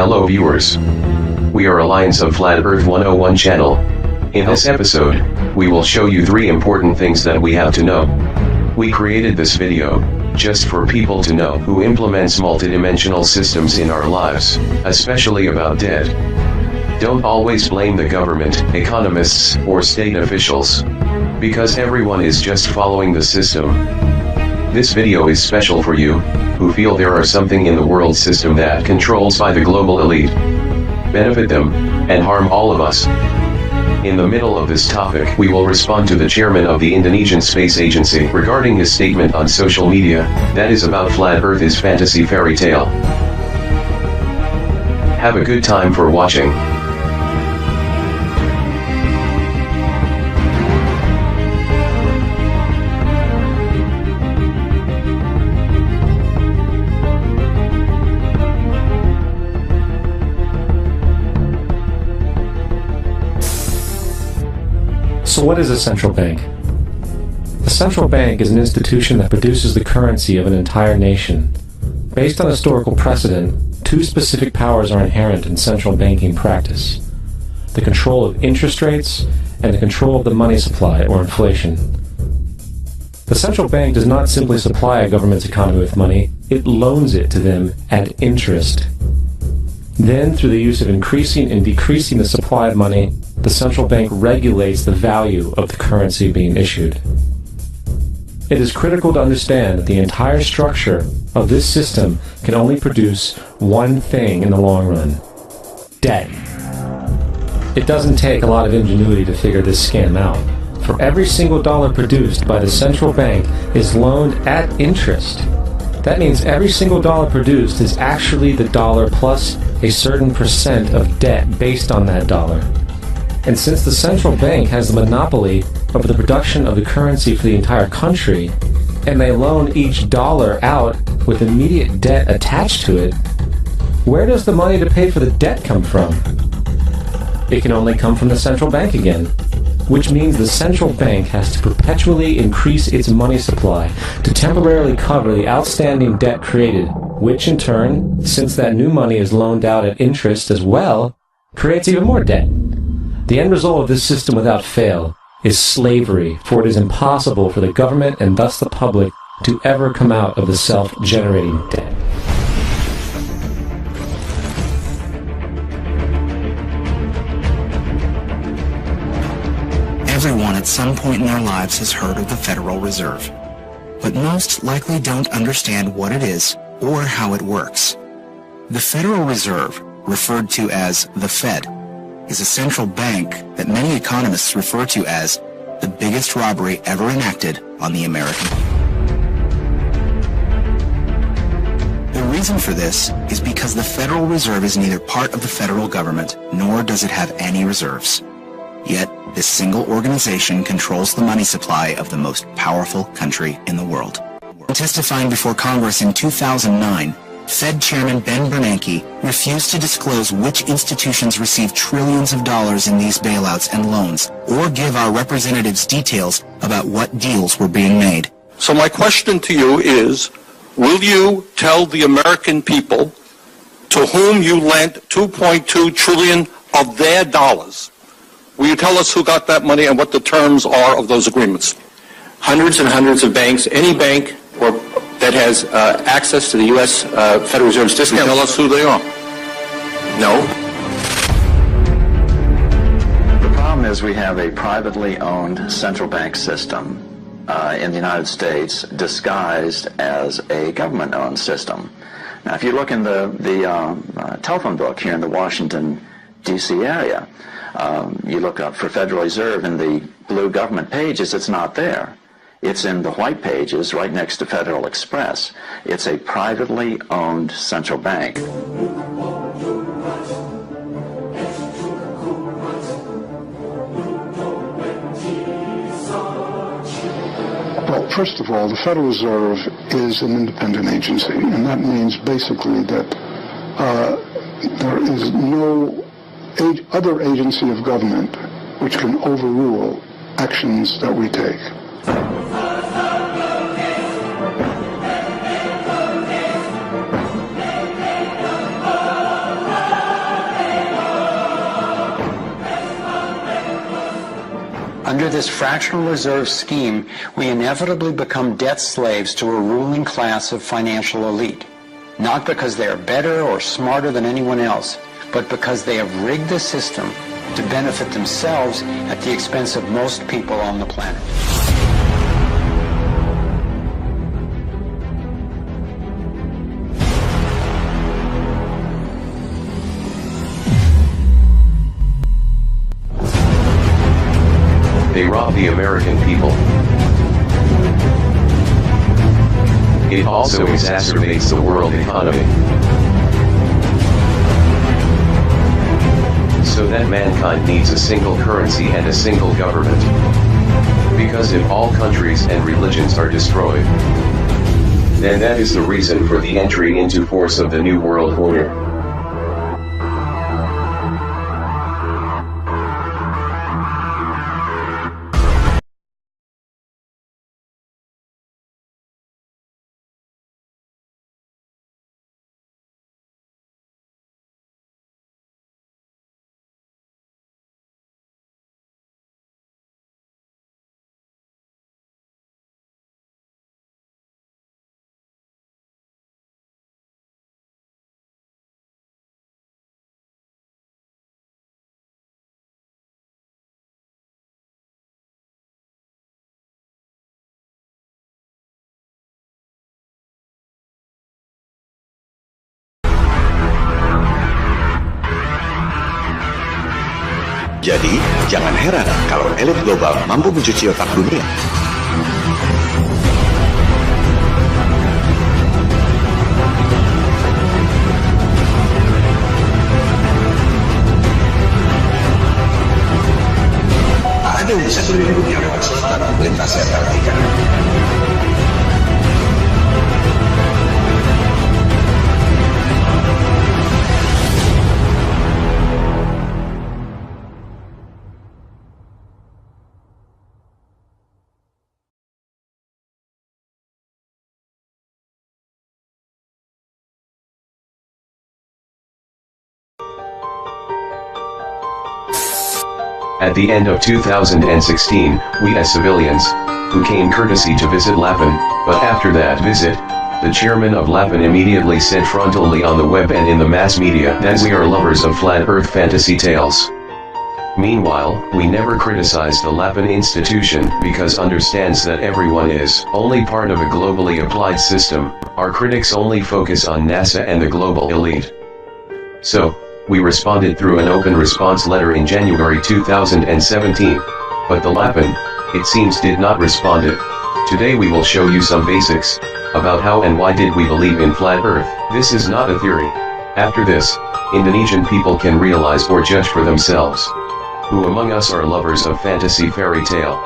Hello viewers. We are Alliance of Flat Earth 101 channel. In this episode, we will show you 3 important things that we have to know. We created this video just for people to know who implements multidimensional systems in our lives, especially about debt. Don't always blame the government, economists, or state officials, because everyone is just following the system. This video is special for you, who feel there are something in the world system that controls by the global elite, benefit them, and harm all of us. In the middle of this topic, we will respond to the chairman of the Indonesian Space Agency regarding his statement on social media, that is about flat earth is fantasy fairy tale. Have a good time for watching. So what is a central bank? A central bank is an institution that produces the currency of an entire nation. Based on historical precedent, 2 specific powers are inherent in central banking practice: the control of interest rates and the control of the money supply, or inflation. The central bank does not simply supply a government's economy with money, it loans it to them at interest. Then, through the use of increasing and decreasing the supply of money, the central bank regulates the value of the currency being issued. It is critical to understand that the entire structure of this system can only produce one thing in the long run: debt. It doesn't take a lot of ingenuity to figure this scam out. For every single dollar produced by the central bank is loaned at interest. That means every single dollar produced is actually the dollar plus a certain percent of debt based on that dollar. And since the central bank has the monopoly over the production of the currency for the entire country, and they loan each dollar out with immediate debt attached to it, where does the money to pay for the debt come from? It can only come from the central bank again, which means the central bank has to perpetually increase its money supply to temporarily cover the outstanding debt created, which in turn, since that new money is loaned out at interest as well, creates even more debt. The end result of this system without fail is slavery, for it is impossible for the government and thus the public to ever come out of the self-generating debt. Everyone at some point in their lives has heard of the Federal Reserve, but most likely don't understand what it is or how it works. The Federal Reserve, referred to as the Fed, is a central bank that many economists refer to as the biggest robbery ever enacted on the American people. The reason for this is because the Federal Reserve is neither part of the federal government, nor does it have any reserves. Yet, this single organization controls the money supply of the most powerful country in the world. Testifying before Congress in 2009, Fed Chairman Ben Bernanke refused to disclose which institutions received trillions of dollars in these bailouts and loans, or give our representatives details about what deals were being made. So my question to you is, will you tell the American people to whom you lent $2.2 trillion of their dollars? Will you tell us who got that money and what the terms are of those agreements? Hundreds and hundreds of banks, any bank or that has access to the U.S. Federal Reserve's discount. Tell us who they are. No. The problem is we have a privately owned central bank system in the United States disguised as a government-owned system. Now, if you look in the telephone book here in the Washington, D.C. area, you look up for Federal Reserve in the blue government pages, it's not there. It's in the white pages right next to Federal Express. It's a privately owned central bank. Well, first of all, the Federal Reserve is an independent agency, and that means basically that there is no other agency of government which can overrule actions that we take. this fractional reserve scheme, we inevitably become debt slaves to a ruling class of financial elite. Not because they are better or smarter than anyone else, but because they have rigged the system to benefit themselves at the expense of most people on the planet. They rob the American people. It also exacerbates the world economy, so that mankind needs a single currency and a single government. Because if all countries and religions are destroyed, then that is the reason for the entry into force of the New World Order. Jadi, jangan heran kalau elit global mampu mencuci otak dunia. Ada yang bisa keliling dunia lewat selatan melintasi Antartika. At the end of 2016, we as civilians, who came courtesy to visit Lapan, but after that visit, the chairman of Lapan immediately said frontally on the web and in the mass media that we are lovers of flat earth fantasy tales. Meanwhile, we never criticized the Lapan institution because understands that everyone is only part of a globally applied system. Our critics only focus on NASA and the global elite. So, we responded through an open response letter in January 2017, but the Lapan, it seems, did not respond it. Today we will show you some basics about how and why did we believe in flat earth. This is not a theory. After this, Indonesian people can realize or judge for themselves. Who among us are lovers of fantasy fairy tale?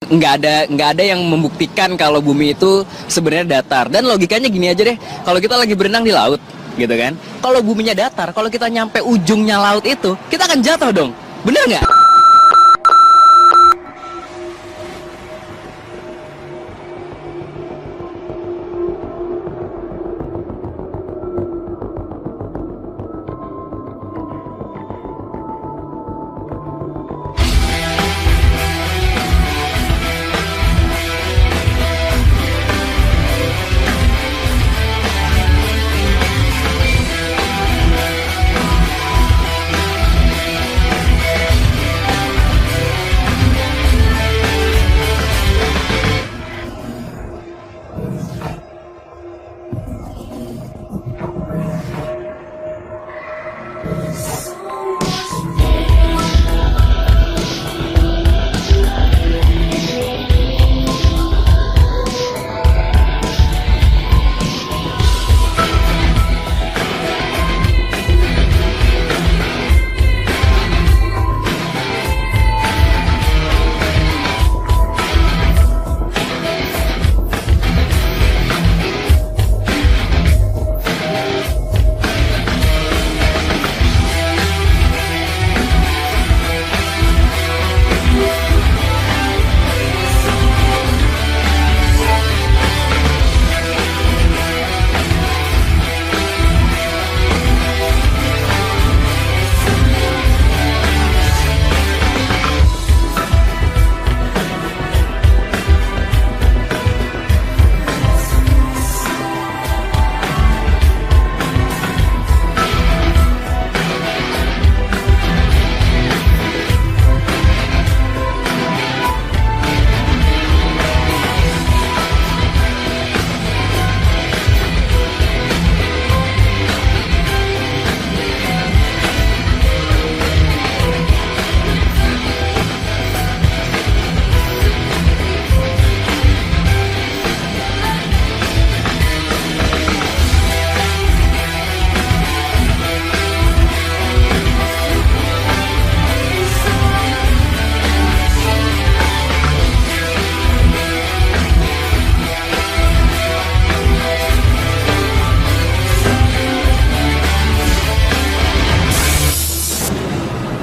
Nggak ada yang membuktikan kalau bumi itu sebenarnya datar. Dan logikanya gini aja deh, kalau kita lagi berenang di laut, gitu kan, kalau buminya datar, kalau kita nyampe ujungnya laut itu, kita akan jatuh dong, bener nggak?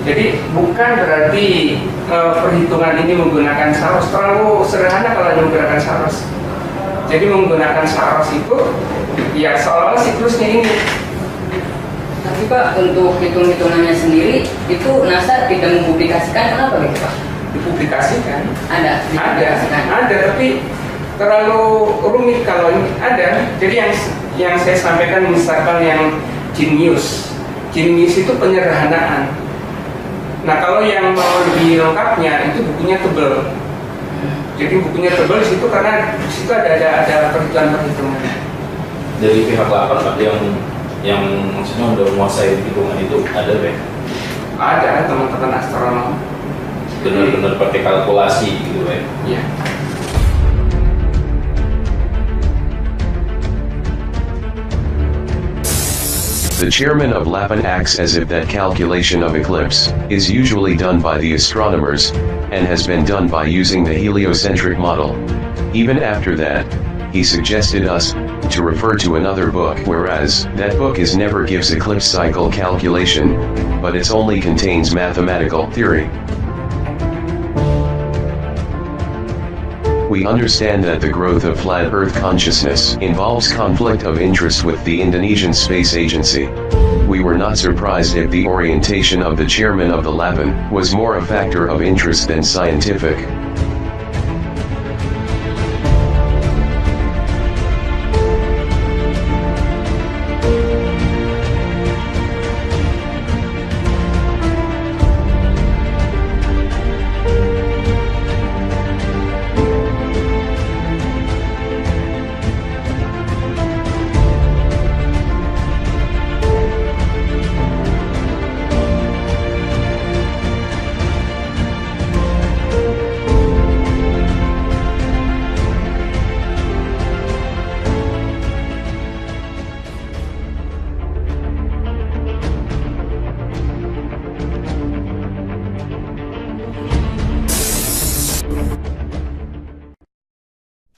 Jadi bukan berarti perhitungan ini menggunakan saros, terlalu sederhana kalau menggunakan saros. Jadi menggunakan saros itu ya seolah-olah siklusnya ini. Tapi Pak, untuk hitung-hitungannya sendiri itu NASA tidak mempublikasikan, kenapa gitu Pak? Dipublikasikan? Ada, tapi terlalu rumit kalau ini ada. Jadi yang saya sampaikan misalkan yang genius itu penyederhanaan. Nah kalau yang mau lebih lengkapnya itu bukunya tebal. Jadi bukunya tebal di situ karena di situ ada perhitungan-perhitungan. Dari pihak lapor Pak yang maksudnya udah menguasai hitungan itu ada deh? Ada teman-teman astronom. Benar-benar pakai kalkulasi gitu ya? Iya. The chairman of LAPAN acts as if that calculation of eclipse is usually done by the astronomers, and has been done by using the heliocentric model. Even after that, he suggested us to refer to another book, whereas that book never gives eclipse cycle calculation, but it only contains mathematical theory. We understand that the growth of flat Earth consciousness involves conflict of interest with the Indonesian Space Agency. We were not surprised if the orientation of the chairman of the LAPAN was more a factor of interest than scientific.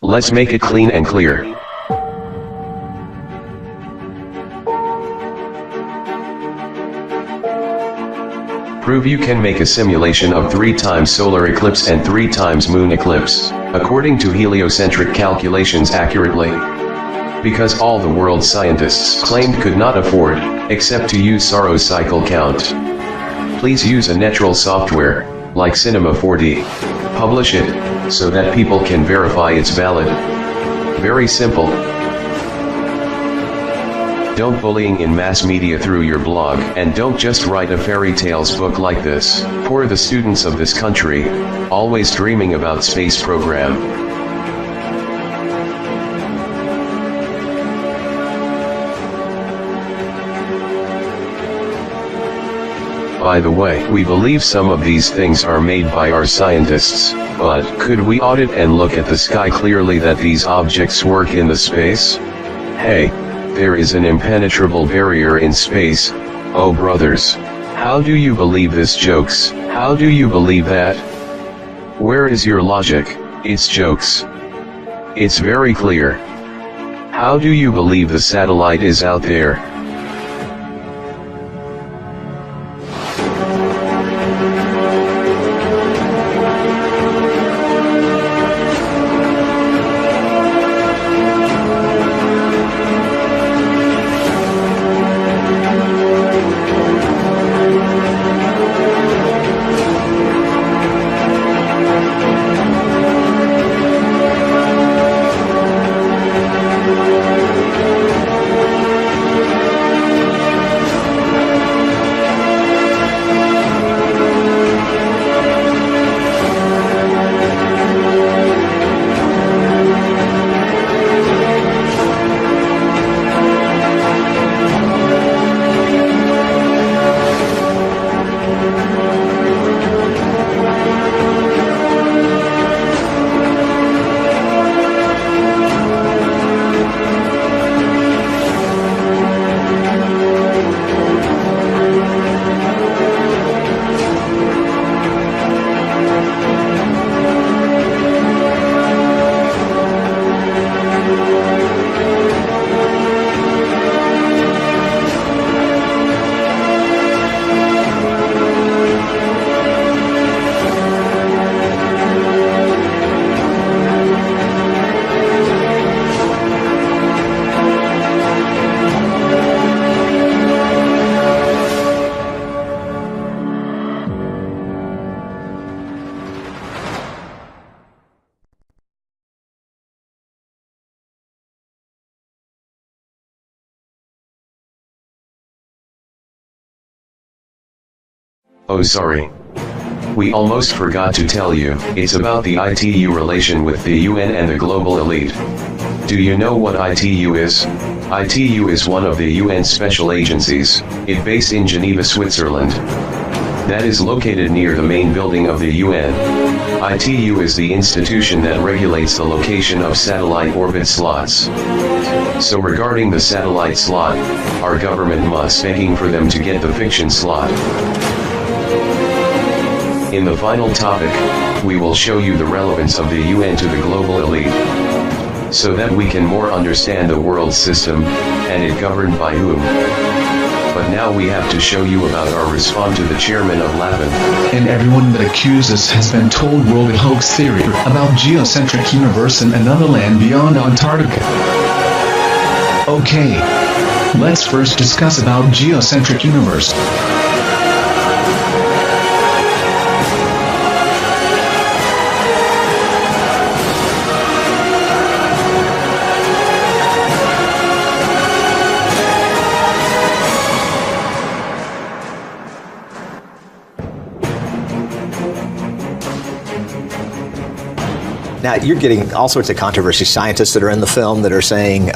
Let's make it clean and clear. Prove you can make a simulation of 3 times solar eclipse and 3 times moon eclipse, according to heliocentric calculations accurately. Because all the world's scientists claimed could not afford, except to use Saros cycle count. Please use a neutral software, like Cinema 4D. Publish it, so that people can verify it's valid. Very simple. Don't bullying in mass media through your blog, and don't just write a fairy tales book like this, for the students of this country, always dreaming about space program. By the way, we believe some of these things are made by our scientists, but could we audit and look at the sky clearly that these objects work in the space? Hey, there is an impenetrable barrier in space. Oh brothers, how do you believe this jokes? How do you believe that? Where is your logic? It's jokes. It's very clear. How do you believe the satellite is out there? Oh sorry. We almost forgot to tell you, it's about the ITU relation with the UN and the global elite. Do you know what ITU is? ITU is one of the UN special agencies, it based in Geneva, Switzerland. That is located near the main building of the UN. ITU is the institution that regulates the location of satellite orbit slots. So regarding the satellite slot, our government must begging for them to get the fiction slot. In the final topic, we will show you the relevance of the UN to the global elite, so that we can more understand the world system, and it governed by whom. But now we have to show you about our response to the chairman of LAVEN. And everyone that accuses has been told world hoax theory about geocentric universe and another land beyond Antarctica. Okay, let's first discuss about geocentric universe. Now, you're getting all sorts of controversy. Scientists that are in the film that are saying,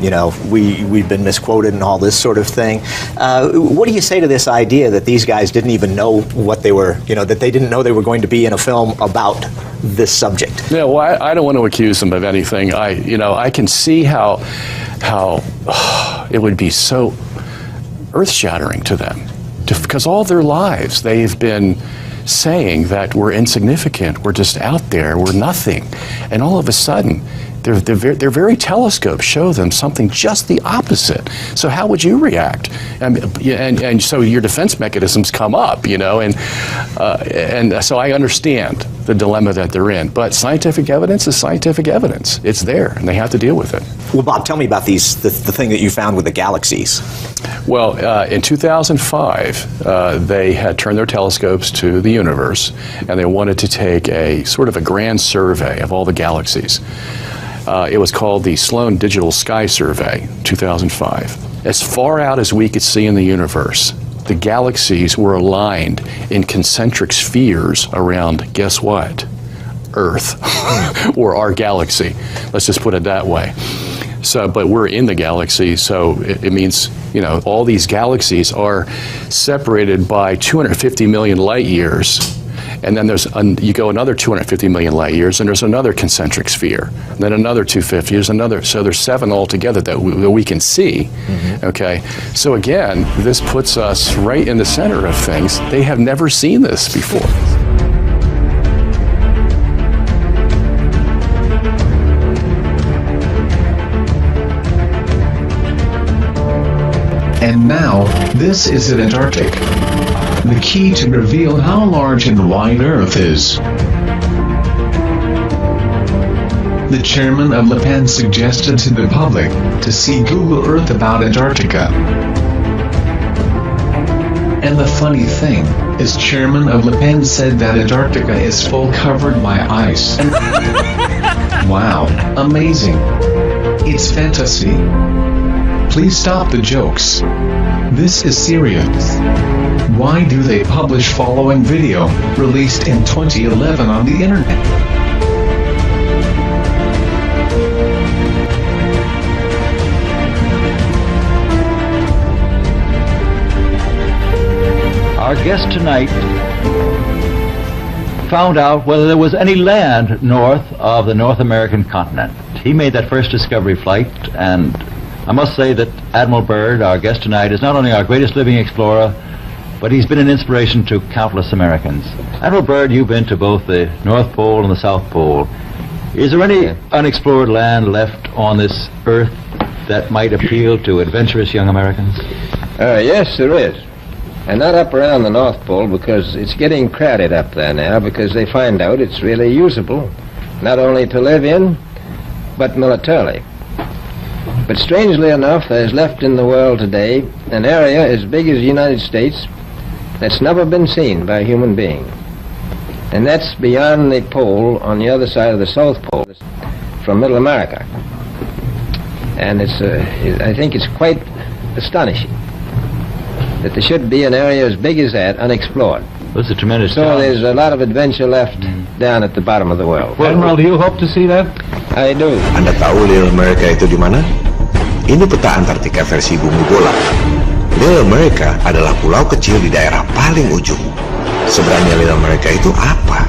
you know, we've been misquoted and all this sort of thing. What do you say to this idea that these guys didn't even know what they were, you know, that they didn't know they were going to be in a film about this subject? Yeah, well, I don't want to accuse them of anything. I can see how it would be so earth-shattering to them, because all their lives they've been saying that we're insignificant, we're just out there, we're nothing, and all of a sudden their very telescopes show them something just the opposite. So how would you react? And so your defense mechanisms come up, you know, and so I understand the dilemma that they're in. But scientific evidence is scientific evidence. It's there, and they have to deal with it. Well, Bob, tell me about the thing that you found with the galaxies. Well, in 2005, they had turned their telescopes to the universe, and they wanted to take a sort of a grand survey of all the galaxies. It was called the Sloan Digital Sky Survey, 2005. As far out as we could see in the universe, the galaxies were aligned in concentric spheres around, guess what? Earth, or our galaxy. Let's just put it that way. So, but we're in the galaxy, so it means, you know, all these galaxies are separated by 250 million light years. And then you go another 250 million light years, and there's another concentric sphere. And then another 250, there's another, so there's 7 altogether that we can see, okay? So again, this puts us right in the center of things. They have never seen this before. And now, this is at Antarctic. The key to reveal how large and wide Earth is. The chairman of Le Pen suggested to the public to see Google Earth about Antarctica. And the funny thing is, chairman of Le Pen said that Antarctica is full covered by ice. Wow, amazing. It's fantasy. Please stop the jokes. This is serious. Why do they publish following video, released in 2011 on the internet? Our guest tonight found out whether there was any land north of the North American continent. He made that first discovery flight, and I must say that Admiral Byrd, our guest tonight, is not only our greatest living explorer, but he's been an inspiration to countless Americans. Admiral Byrd, you've been to both the North Pole and the South Pole. Is there any unexplored land left on this Earth that might appeal to adventurous young Americans? Yes, there is. And not up around the North Pole, because it's getting crowded up there now, because they find out it's really usable, not only to live in, but militarily. But strangely enough, there's left in the world today an area as big as the United States that's never been seen by a human being. And that's beyond the pole on the other side of the South Pole, from Middle America. And I think it's quite astonishing. that there should be an area as big as that unexplored. That's a tremendous So challenge. there's a lot of adventure left down at the bottom of the world. Admiral, do you hope to see that? I do. Anda tahu Little America itu di mana? Ini peta Antartika versi bumi bola. Little America adalah pulau kecil di daerah paling ujung. Sebenarnya Little America itu apa?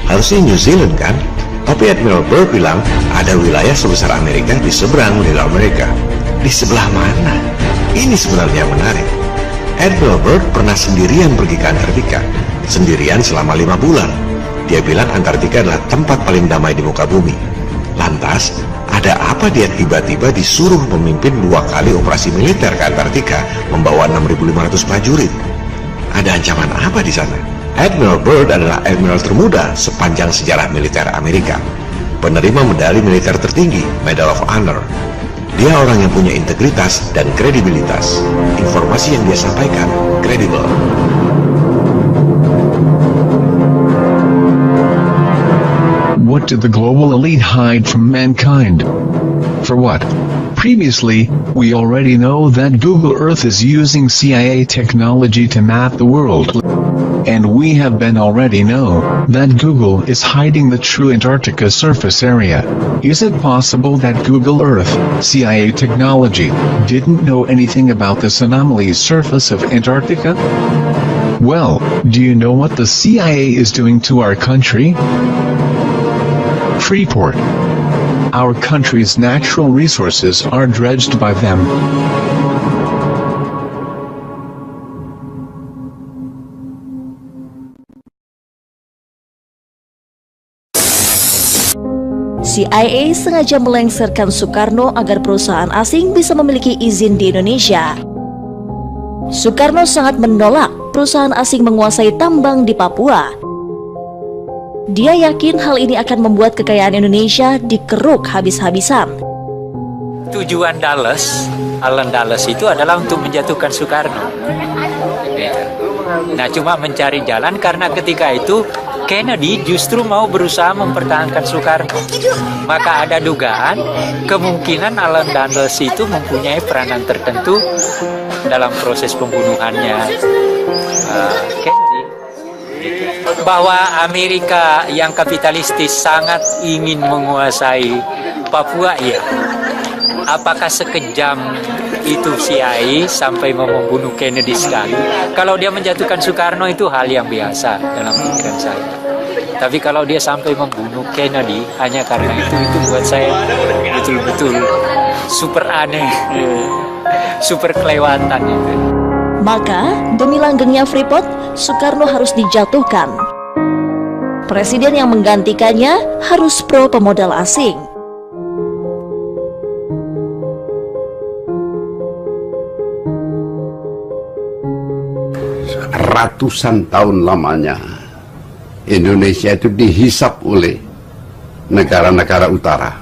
Harusnya New Zealand kan? Tapi Admiral Byrd bilang ada wilayah sebesar Amerika di seberang Little America. Di sebelah mana? Ini sebenarnya menarik. Admiral Byrd pernah sendirian pergi ke Antartika. Sendirian selama 5 bulan. Dia bilang Antartika adalah tempat paling damai di muka bumi. Lantas, ada apa dia tiba-tiba disuruh memimpin 2 kali operasi militer ke Antartika membawa 6.500 prajurit? Ada ancaman apa di sana? Admiral Byrd adalah admiral termuda sepanjang sejarah militer Amerika. Penerima medali militer tertinggi, Medal of Honor. Dia orang yang punya integritas dan kredibilitas. Informasi yang dia sampaikan kredibel. What did the global elite hide from mankind? For what? Previously, we already know that Google Earth is using CIA technology to map the world. And we have been already know that Google is hiding the true Antarctica surface area. Is it possible that Google Earth, CIA technology, didn't know anything about this anomalous surface of Antarctica? Well, do you know what the CIA is doing to our country? Freeport. Our country's natural resources are dredged by them. CIA sengaja melengsarkan Soekarno agar perusahaan asing bisa memiliki izin di Indonesia. Soekarno sangat menolak perusahaan asing menguasai tambang di Papua. Dia yakin hal ini akan membuat kekayaan Indonesia dikeruk habis-habisan. Tujuan Alan Dulles itu adalah untuk menjatuhkan Soekarno. Nah, cuma mencari jalan karena ketika itu Kennedy justru mau berusaha mempertahankan Soekarno. Maka ada dugaan kemungkinan Alan Dulles itu mempunyai peranan tertentu dalam proses pembunuhannya Kennedy. Bahwa Amerika yang kapitalistis sangat ingin menguasai Papua, ya. Apakah sekejam itu CIA sampai mau membunuh Kennedy sekali? Kalau dia menjatuhkan Soekarno itu hal yang biasa dalam pikiran saya. Tapi kalau dia sampai membunuh Kennedy hanya karena itu buat saya betul-betul super aneh, super kelewatan itu. Maka, demi langgengnya Freeport, Soekarno harus dijatuhkan. Presiden yang menggantikannya harus pro pemodal asing. Ratusan tahun lamanya Indonesia itu dihisap oleh negara-negara utara.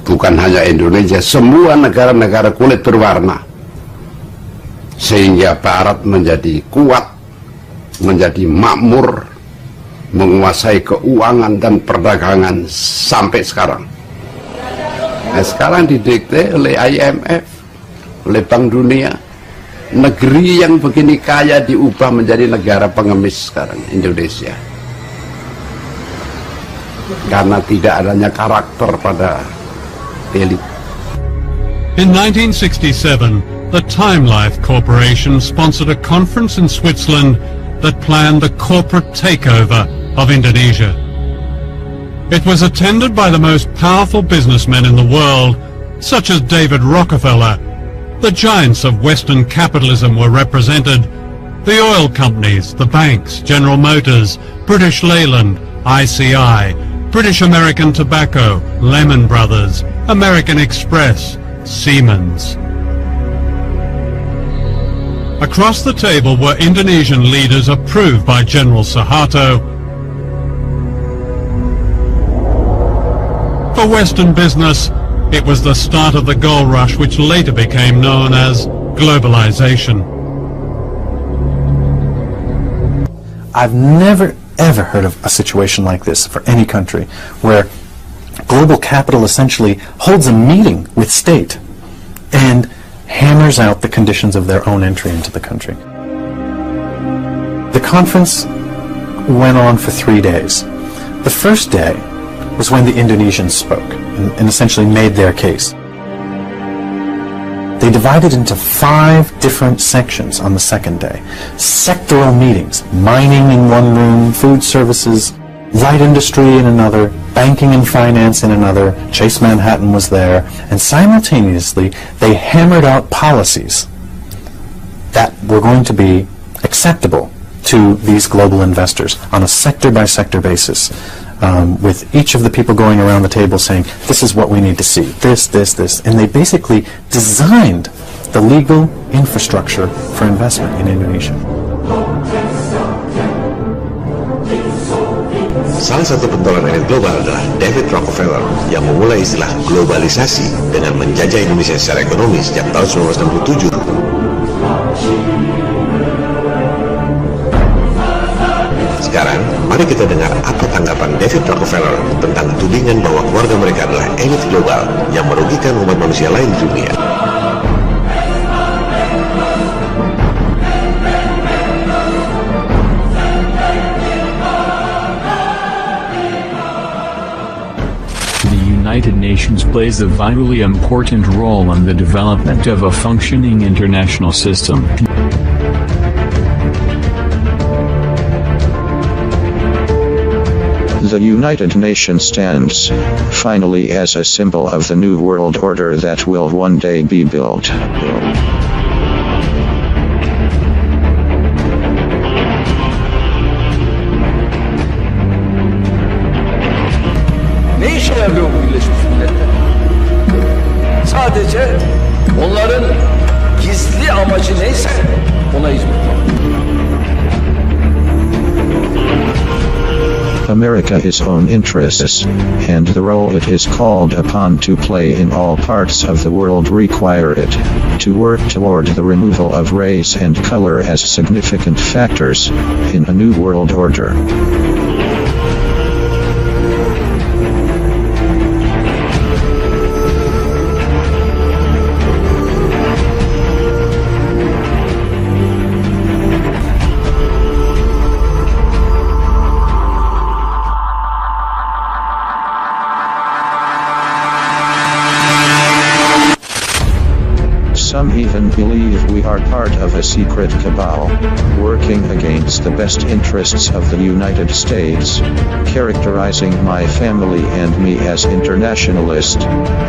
Bukan hanya Indonesia, semua negara-negara kulit berwarna. Sehingga Barat menjadi kuat, menjadi makmur, menguasai keuangan dan perdagangan sampai sekarang. Nah, sekarang didikte oleh IMF, oleh Bank Dunia. Negeri yang begini kaya diubah menjadi negara pengemis sekarang, Indonesia. Karena tidak adanya karakter pada elit. In 1967, the Time Life Corporation sponsored a conference in Switzerland that planned the corporate takeover of Indonesia. It was attended by the most powerful businessmen in the world, such as David Rockefeller. The giants of Western capitalism were represented: the oil companies, the banks, General Motors, British Leyland, ICI, British American Tobacco, Lehman Brothers, American Express, Siemens. Across the table were Indonesian leaders approved by General Suharto. For Western business, it was the start of the gold rush, which later became known as globalization. I've never ever heard of a situation like this for any country, where global capital essentially holds a meeting with state and hammers out the conditions of their own entry into the country. The conference went on for 3 days. The first day was when the Indonesians spoke and essentially made their case. They divided into 5 different sections on the second day. Sectoral meetings, mining in one room, food services, light industry in another, banking and finance in another, Chase Manhattan was there, and simultaneously they hammered out policies that were going to be acceptable to these global investors on a sector-by-sector basis, with each of the people going around the table saying, this is what we need to see, this, and they basically designed the legal infrastructure for investment in Indonesia. Salah satu pentolan elit global adalah David Rockefeller yang memulai istilah globalisasi dengan menjajah Indonesia secara ekonomi sejak tahun 1967. Sekarang, mari kita dengar apa tanggapan David Rockefeller tentang tudingan bahwa keluarga mereka adalah elit global yang merugikan umat manusia lain di dunia. The United Nations plays a vitally important role in the development of a functioning international system. The United Nations stands, finally, as a symbol of the new world order that will one day be built. Ne işe yarıyor bu Birleşmiş Milletler? Sadece onların gizli amacı neyse ona hizmet ediyor. America's own interests, and the role it is called upon to play in all parts of the world require it to work toward the removal of race and color as significant factors in a new world order. Some even believe we are part of a secret cabal, working against the best interests of the United States, characterizing my family and me as internationalist,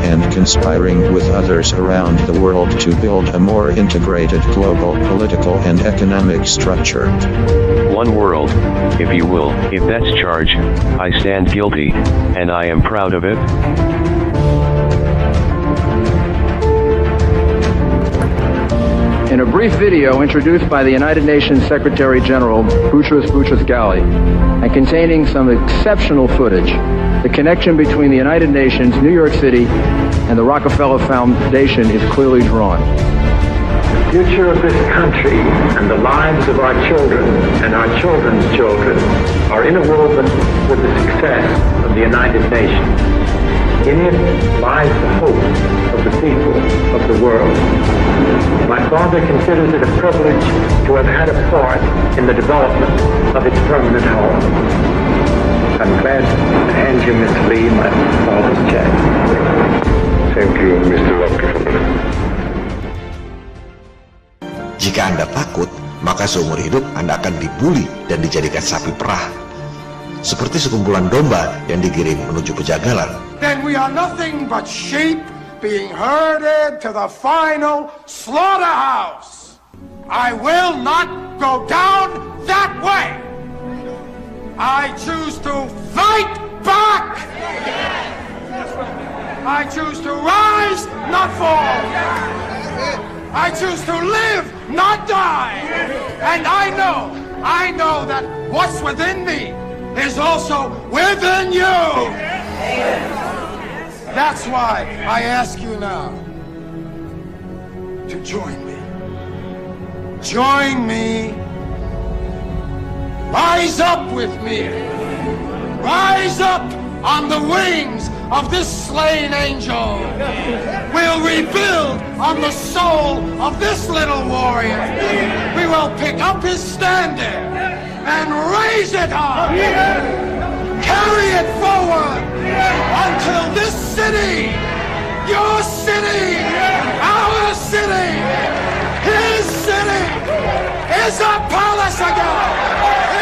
and conspiring with others around the world to build a more integrated global political and economic structure. One world, if you will. If that's charge, I stand guilty, and I am proud of it. In a brief video introduced by the United Nations Secretary General Boutros Boutros-Ghali and containing some exceptional footage, the connection between the United Nations, New York City, and the Rockefeller Foundation is clearly drawn. The future of this country and the lives of our children and our children's children are interwoven with the success of the United Nations. In it lies the hope of the people of the world. My father considers it a privilege to have had a part in the development of its permanent home. I'm glad to hand you, Mr. Lee, my father's check. Thank you, Mr. Rockefeller. Jika Anda takut, maka seumur hidup Anda akan dibuli dan dijadikan sapi perah. Seperti sekumpulan domba yang digiring menuju pejagalan. Then we are nothing but sheep being herded to the final slaughterhouse. I will not go down that way. I choose to fight back. I choose to rise, not fall. I choose to live, not die. And I know that what's within me is also within you. That's why I ask you now to join me. Join me. Rise up with me. Rise up on the wings of this slain angel. We'll rebuild on the soul of this little warrior. We will pick up his standard and raise it high. Carry it forward until this city, your city, our city, his city, is a palace again.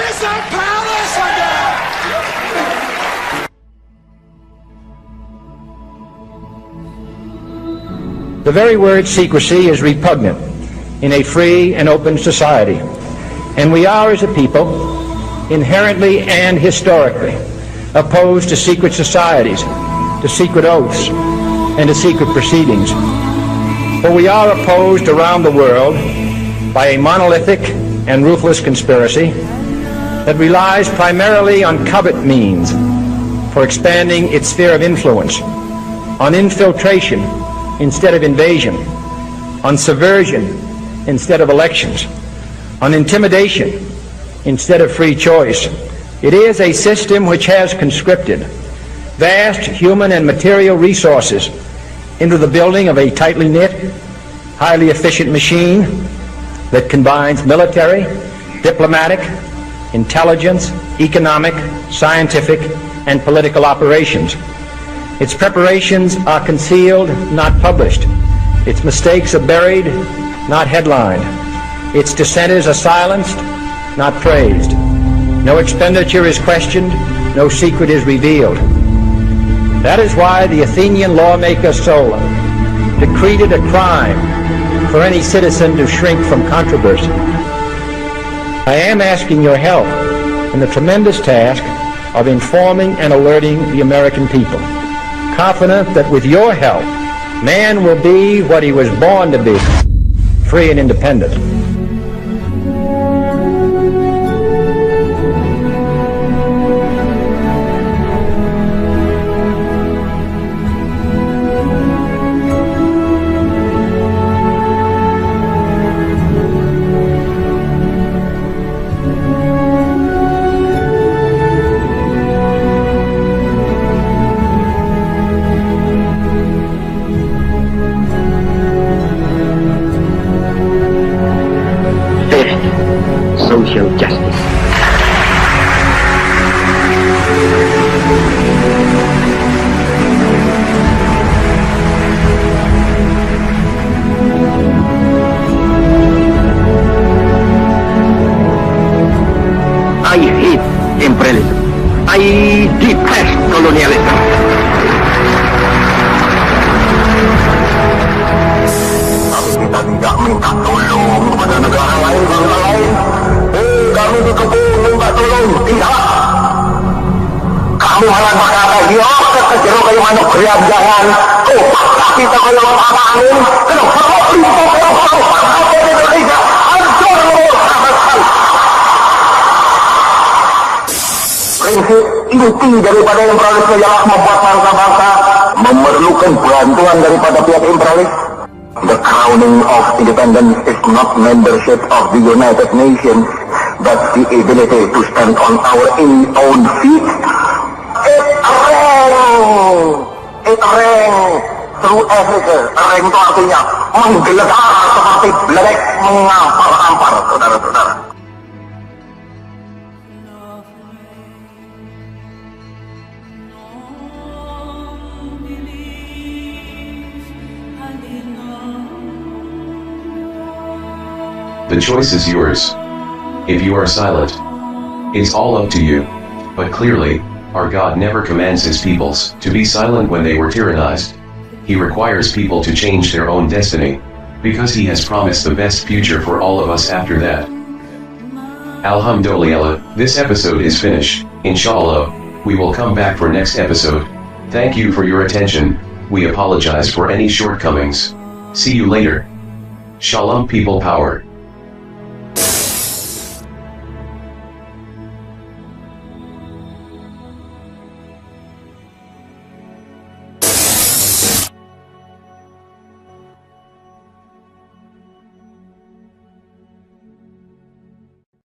Is a palace again. The very word secrecy is repugnant in a free and open society, and we are, as a people, inherently and historically opposed to secret societies, to secret oaths, and to secret proceedings. For we are opposed around the world by a monolithic and ruthless conspiracy that relies primarily on covert means for expanding its sphere of influence, on infiltration instead of invasion, on subversion instead of elections, on intimidation instead of free choice. It is a system which has conscripted vast human and material resources into the building of a tightly knit, highly efficient machine that combines military, diplomatic, intelligence, economic, scientific, and political operations. Its preparations are concealed, not published. Its mistakes are buried, not headlined. Its dissenters are silenced, not praised. No expenditure is questioned, no secret is revealed. That is why the Athenian lawmaker Solon decreed it a crime for any citizen to shrink from controversy. I am asking your help in the tremendous task of informing and alerting the American people, confident that with your help, man will be what he was born to be, free and independent. Social justice. I hate imperialism. I detest colonialism. Kita tidak minta tolong kepada negara lain, bangsa lain. Kami dikepung minta tolong, tidak. Kamu malah berkata, ya, kejeruk kayu manuk beriam jangan. Paksa kita kalau apa angin. Kenapa kau pintu kau paksa Indonesia? Hancur sama sekali. Prinsip inti daripada imperialisme ialah membuat bangsa-bangsa memerlukan bantuan daripada pihak imperialis. The crowning of independence is not membership of the United Nations, but the ability to stand on our own feet. It rang through Africa. Rang itu artinya menggelegar seperti belerek mengampar-ampar, saudara-saudara. The choice is yours. If you are silent, it's all up to you. But clearly, our God never commands his peoples to be silent when they were tyrannized. He requires people to change their own destiny, because he has promised the best future for all of us after that. Alhamdulillah, this episode is finished. Inshallah, we will come back for next episode. Thank you for your attention. We apologize for any shortcomings. See you later. Shalom, people power.